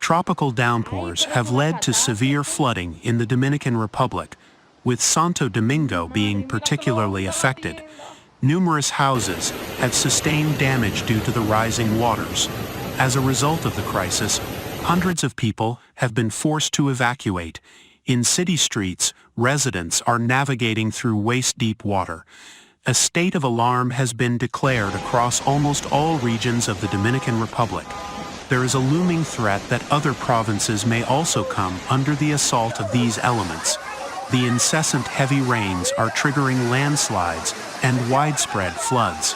Tropical downpours have led to severe flooding in the Dominican Republic, with Santo Domingo being particularly affected. Numerous houses have sustained damage due to the rising waters. As a result of the crisis, hundreds of people have been forced to evacuate. In city streets, residents are navigating through waist-deep water. A state of alarm has been declared across almost all regions of the Dominican Republic. There is a looming threat that other provinces may also come under the assault of these elements. The incessant heavy rains are triggering landslides and widespread floods.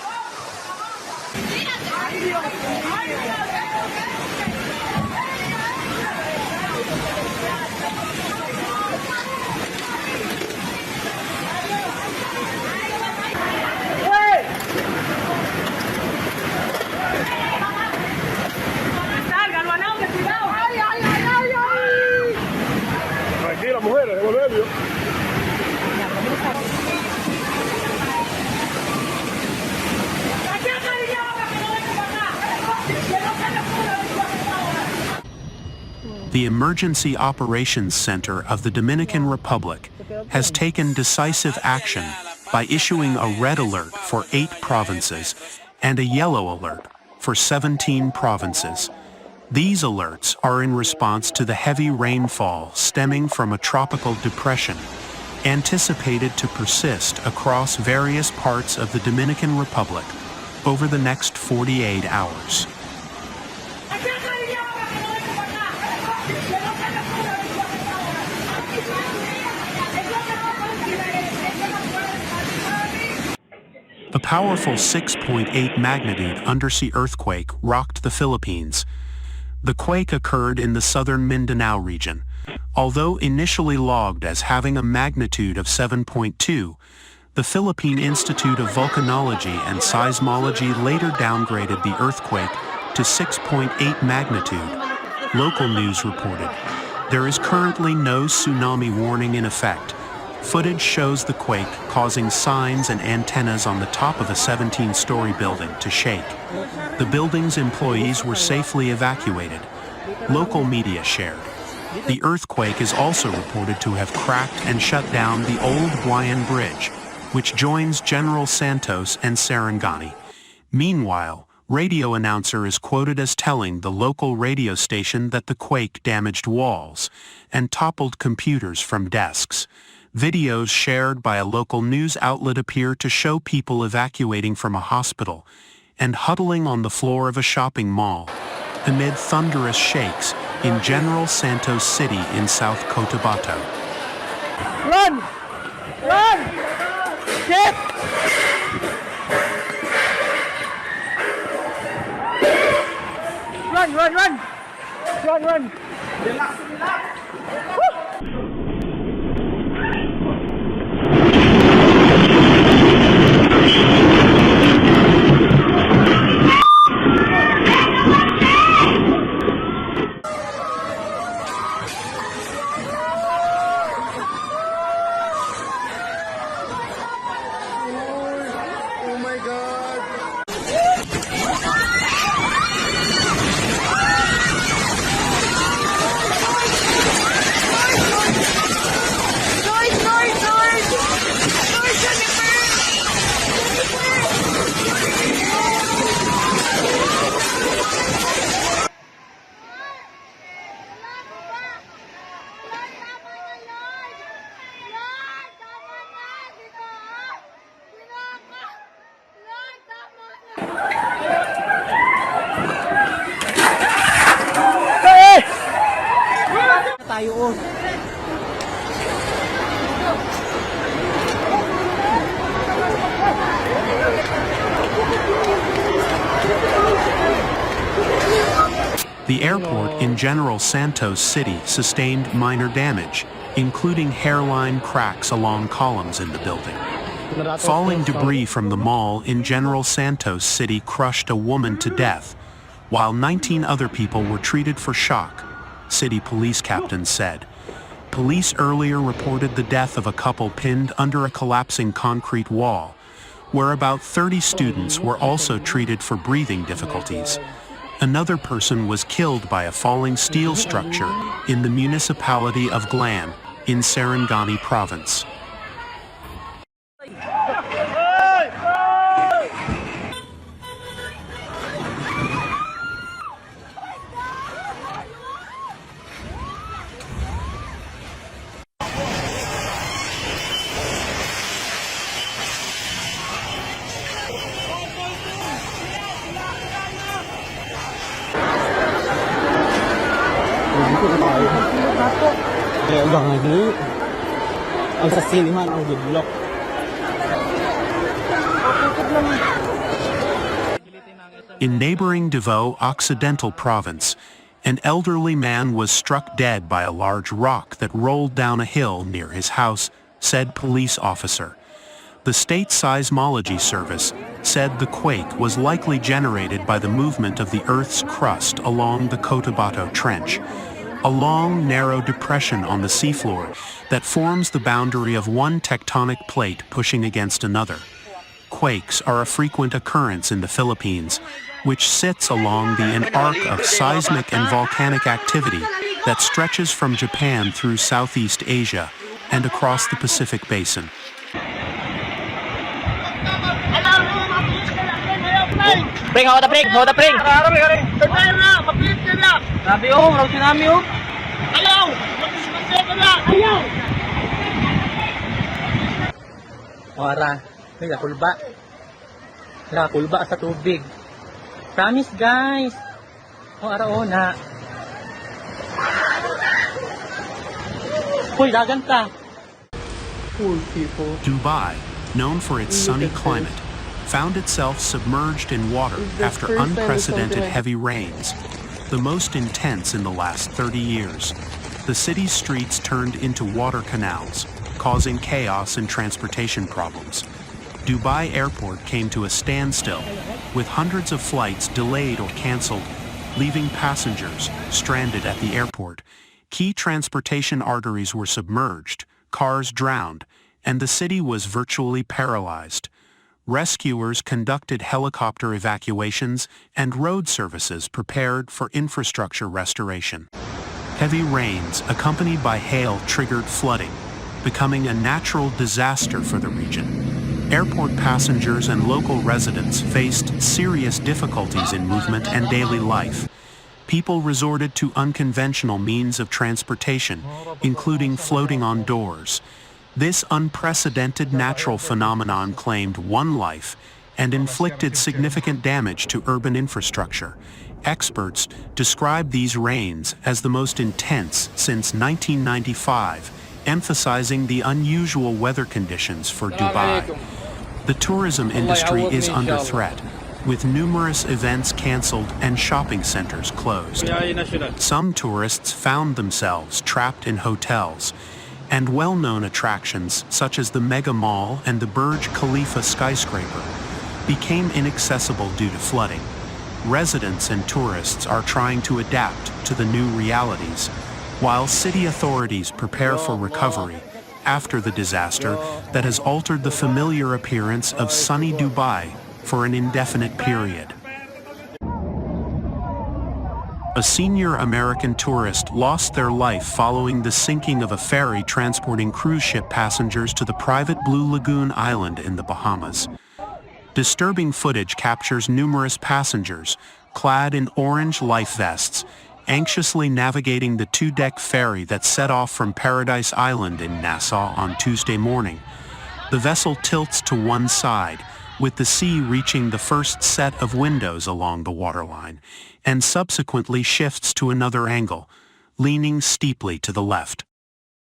The Emergency Operations Center of the Dominican Republic has taken decisive action by issuing a red alert for 8 provinces and a yellow alert for 17 provinces. These alerts are in response to the heavy rainfall stemming from a tropical depression anticipated to persist across various parts of the Dominican Republic over the next 48 hours. A powerful 6.8 magnitude undersea earthquake rocked the Philippines. The quake occurred in the southern Mindanao region. Although initially logged as having a magnitude of 7.2, the Philippine Institute of Volcanology and Seismology later downgraded the earthquake to 6.8 magnitude. Local news reported, there is currently no tsunami warning in effect. Footage shows the quake causing signs and antennas on the top of a 17-story building to shake. The building's employees were safely evacuated. Local media shared. The earthquake is also reported to have cracked and shut down the old Buayan Bridge, which joins General Santos and Sarangani. Meanwhile, radio announcer is quoted as telling the local radio station that the quake damaged walls and toppled computers from desks. Videos shared by a local news outlet appear to show people evacuating from a hospital and huddling on the floor of a shopping mall amid thunderous shakes in General Santos City in South Cotabato. Run! Run! Get! Run, run, run! Run, run! Relax, relax! The airport in General Santos City sustained minor damage, including hairline cracks along columns in the building. Falling debris from the mall in General Santos City crushed a woman to death, while 19 other people were treated for shock, city police captains said. Police earlier reported the death of a couple pinned under a collapsing concrete wall, where about 30 students were also treated for breathing difficulties. Another person was killed by a falling steel structure in the municipality of Glan in Sarangani province. In neighboring Davao Occidental province, an elderly man was struck dead by a large rock that rolled down a hill near his house, said police officer. The state seismology service said the quake was likely generated by the movement of the Earth's crust along the Cotabato Trench, a long, narrow depression on the seafloor that forms the boundary of one tectonic plate pushing against another. Quakes are a frequent occurrence in the Philippines, which sits along an arc of seismic and volcanic activity that stretches from Japan through Southeast Asia and across the Pacific Basin. Bring, hold the bring, hold the bring. Sabi oh, raw tsunami oh. Ayaw! Ayaw! Wara, may nakulba. Nakulba sa tubig. Promise guys. Oh, ara oh na. Uy, dagan ka. Poor people. Dubai, known for its sunny climate, found itself submerged in water after unprecedented heavy rains, the most intense in the last 30 years. The city's streets turned into water canals, causing chaos and transportation problems. Dubai Airport came to a standstill, with hundreds of flights delayed or canceled, leaving passengers stranded at the airport. Key transportation arteries were submerged, cars drowned, and the city was virtually paralyzed. Rescuers conducted helicopter evacuations and road services prepared for infrastructure restoration. Heavy rains accompanied by hail triggered flooding, becoming a natural disaster for the region. Airport passengers and local residents faced serious difficulties in movement and daily life. People resorted to unconventional means of transportation, including floating on doors. This unprecedented natural phenomenon claimed one life and inflicted significant damage to urban infrastructure. Experts describe these rains as the most intense since 1995, emphasizing the unusual weather conditions for Dubai. The tourism industry is under threat, with numerous events canceled and shopping centers closed. Some tourists found themselves trapped in hotels, and well-known attractions such as the Mega Mall and the Burj Khalifa skyscraper became inaccessible due to flooding. Residents and tourists are trying to adapt to the new realities, while city authorities prepare for recovery after the disaster that has altered the familiar appearance of sunny Dubai for an indefinite period. A senior American tourist lost their life following the sinking of a ferry transporting cruise ship passengers to the private Blue Lagoon Island in the Bahamas. Disturbing footage captures numerous passengers, clad in orange life vests, anxiously navigating the two-deck ferry that set off from Paradise Island in Nassau on Tuesday morning. The vessel tilts to one side, with the sea reaching the first set of windows along the waterline, and subsequently shifts to another angle, leaning steeply to the left.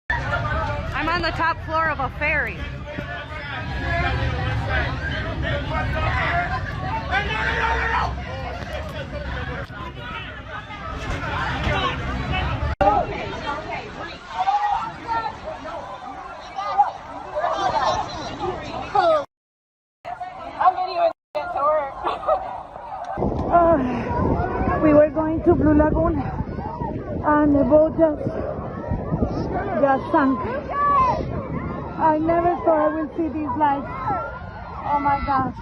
I'm on the top floor of a ferry. We were going to Blue Lagoon and the boat just sank. I never thought I would see these lights. Oh my gosh.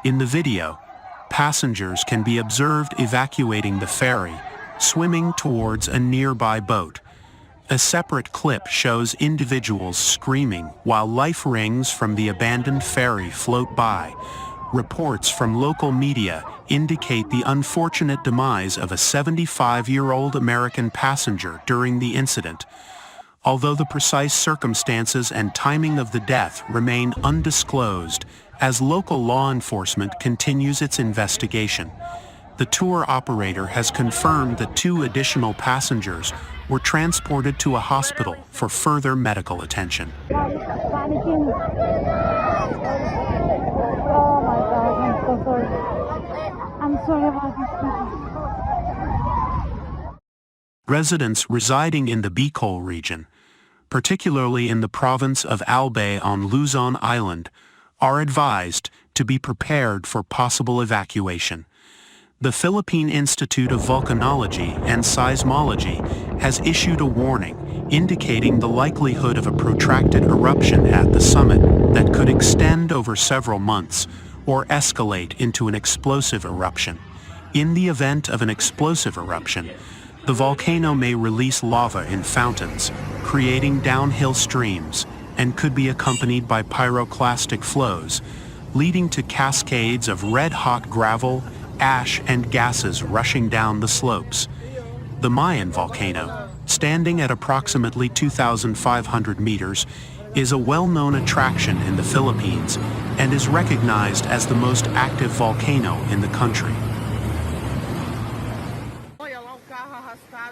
In the video, passengers can be observed evacuating the ferry, swimming towards a nearby boat. A separate clip shows individuals screaming while life rings from the abandoned ferry float by. Reports from local media indicate the unfortunate demise of a 75-year-old American passenger during the incident. Although the precise circumstances and timing of the death remain undisclosed as local law enforcement continues its investigation. The tour operator has confirmed that 2 additional passengers were transported to a hospital for further medical attention. Panicking. Oh my God, I'm so sorry. I'm sorry about this people. Residents residing in the Bicol region, particularly in the province of Albay on Luzon Island, are advised to be prepared for possible evacuation. The Philippine Institute of Volcanology and Seismology has issued a warning indicating the likelihood of a protracted eruption at the summit that could extend over several months or escalate into an explosive eruption. In the event of an explosive eruption, the volcano may release lava in fountains, creating downhill streams, and could be accompanied by pyroclastic flows, leading to cascades of red-hot gravel, ash, and gases rushing down the slopes. The Mayan volcano, standing at approximately 2,500 meters, is a well-known attraction in the Philippines and is recognized as the most active volcano in the country.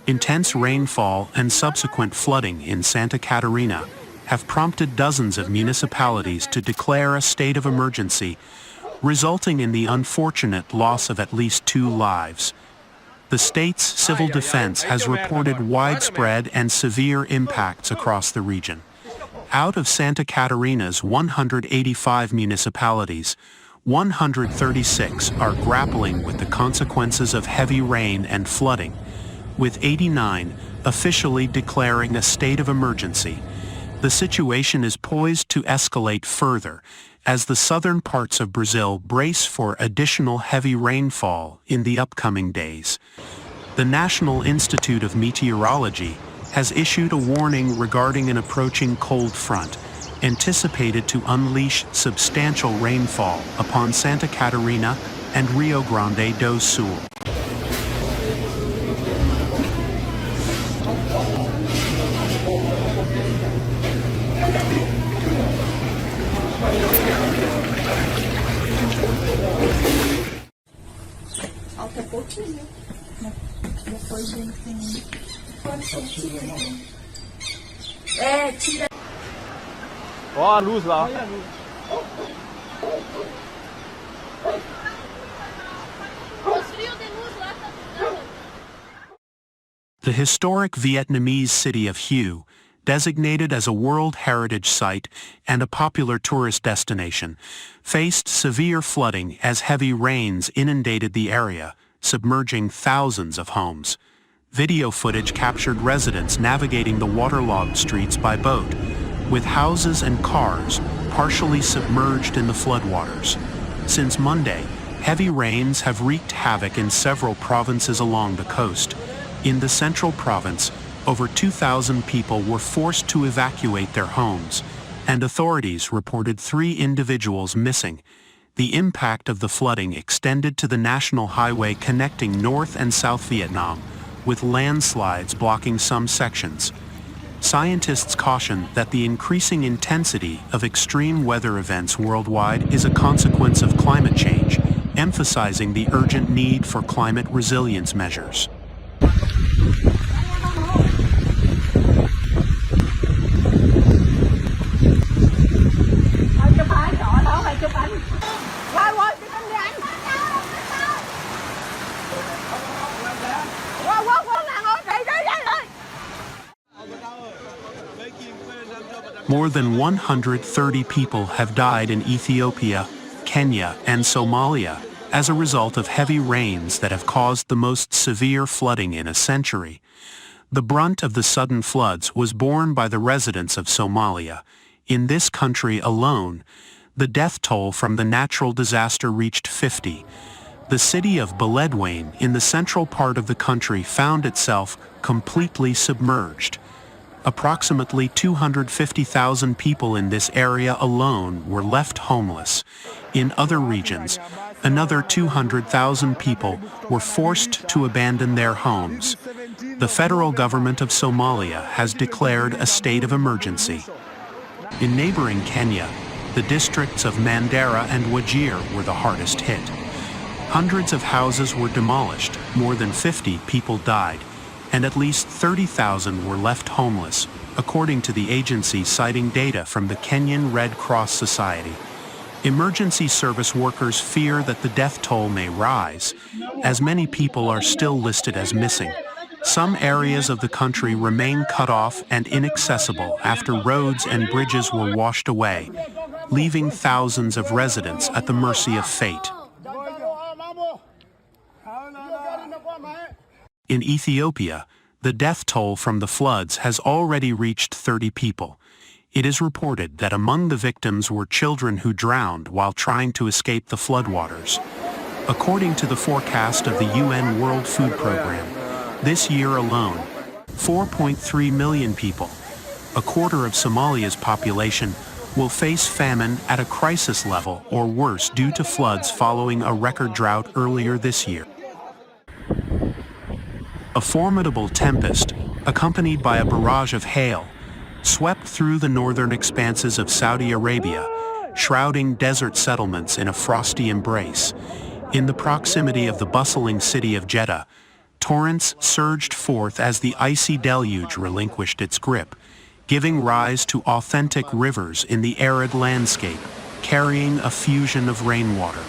Intense rainfall and subsequent flooding in Santa Catarina have prompted dozens of municipalities to declare a state of emergency, resulting in the unfortunate loss of at least 2 lives. The state's civil defense has reported widespread and severe impacts across the region. Out of Santa Catarina's 185 municipalities, 136 are grappling with the consequences of heavy rain and flooding, with 89 officially declaring a state of emergency. The situation is poised to escalate further as the southern parts of Brazil brace for additional heavy rainfall in the upcoming days. The National Institute of Meteorology has issued a warning regarding an approaching cold front, anticipated to unleash substantial rainfall upon Santa Catarina and Rio Grande do Sul. Ó, a luz lá. The historic Vietnamese city of Hue, designated as a World Heritage Site and a popular tourist destination, faced severe flooding as heavy rains inundated the area, submerging thousands of homes. Video footage captured residents navigating the waterlogged streets by boat, with houses and cars partially submerged in the floodwaters. Since Monday, heavy rains have wreaked havoc in several provinces along the coast. In the central province, over 2,000 people were forced to evacuate their homes, and authorities reported 3 individuals missing. The impact of the flooding extended to the national highway connecting North and South Vietnam, with landslides blocking some sections. Scientists caution that the increasing intensity of extreme weather events worldwide is a consequence of climate change, emphasizing the urgent need for climate resilience measures. More than 130 people have died in Ethiopia, Kenya, and Somalia as a result of heavy rains that have caused the most severe flooding in a century. The brunt of the sudden floods was borne by the residents of Somalia. In this country alone, the death toll from the natural disaster reached 50. The city of Beledweyne in the central part of the country found itself completely submerged. Approximately 250,000 people in this area alone were left homeless. In other regions, another 200,000 people were forced to abandon their homes. The federal government of Somalia has declared a state of emergency. In neighboring Kenya, the districts of Mandera and Wajir were the hardest hit. Hundreds of houses were demolished, more than 50 people died, and at least 30,000 were left homeless, according to the agency citing data from the Kenyan Red Cross Society. Emergency service workers fear that the death toll may rise, as many people are still listed as missing. Some areas of the country remain cut off and inaccessible after roads and bridges were washed away, leaving thousands of residents at the mercy of fate. In Ethiopia, the death toll from the floods has already reached 30 people. It is reported that among the victims were children who drowned while trying to escape the floodwaters. According to the forecast of the UN World Food Programme, this year alone, 4.3 million people, a quarter of Somalia's population, will face famine at a crisis level or worse due to floods following a record drought earlier this year. A formidable tempest, accompanied by a barrage of hail, swept through the northern expanses of Saudi Arabia, shrouding desert settlements in a frosty embrace. In the proximity of the bustling city of Jeddah, torrents surged forth as the icy deluge relinquished its grip, giving rise to authentic rivers in the arid landscape, carrying a fusion of rainwater.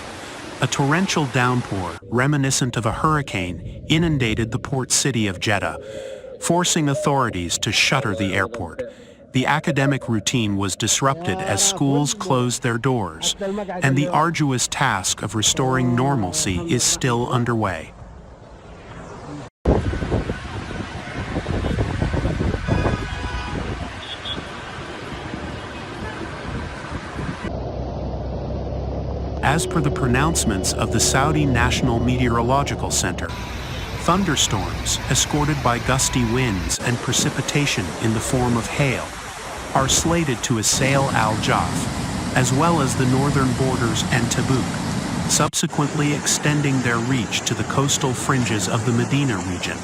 A torrential downpour, reminiscent of a hurricane, inundated the port city of Jeddah, forcing authorities to shutter the airport. The academic routine was disrupted as schools closed their doors, and the arduous task of restoring normalcy is still underway. As per the pronouncements of the Saudi National Meteorological Center, thunderstorms, escorted by gusty winds and precipitation in the form of hail, are slated to assail Al-Jaf, as well as the northern borders and Tabuk, subsequently extending their reach to the coastal fringes of the Medina region.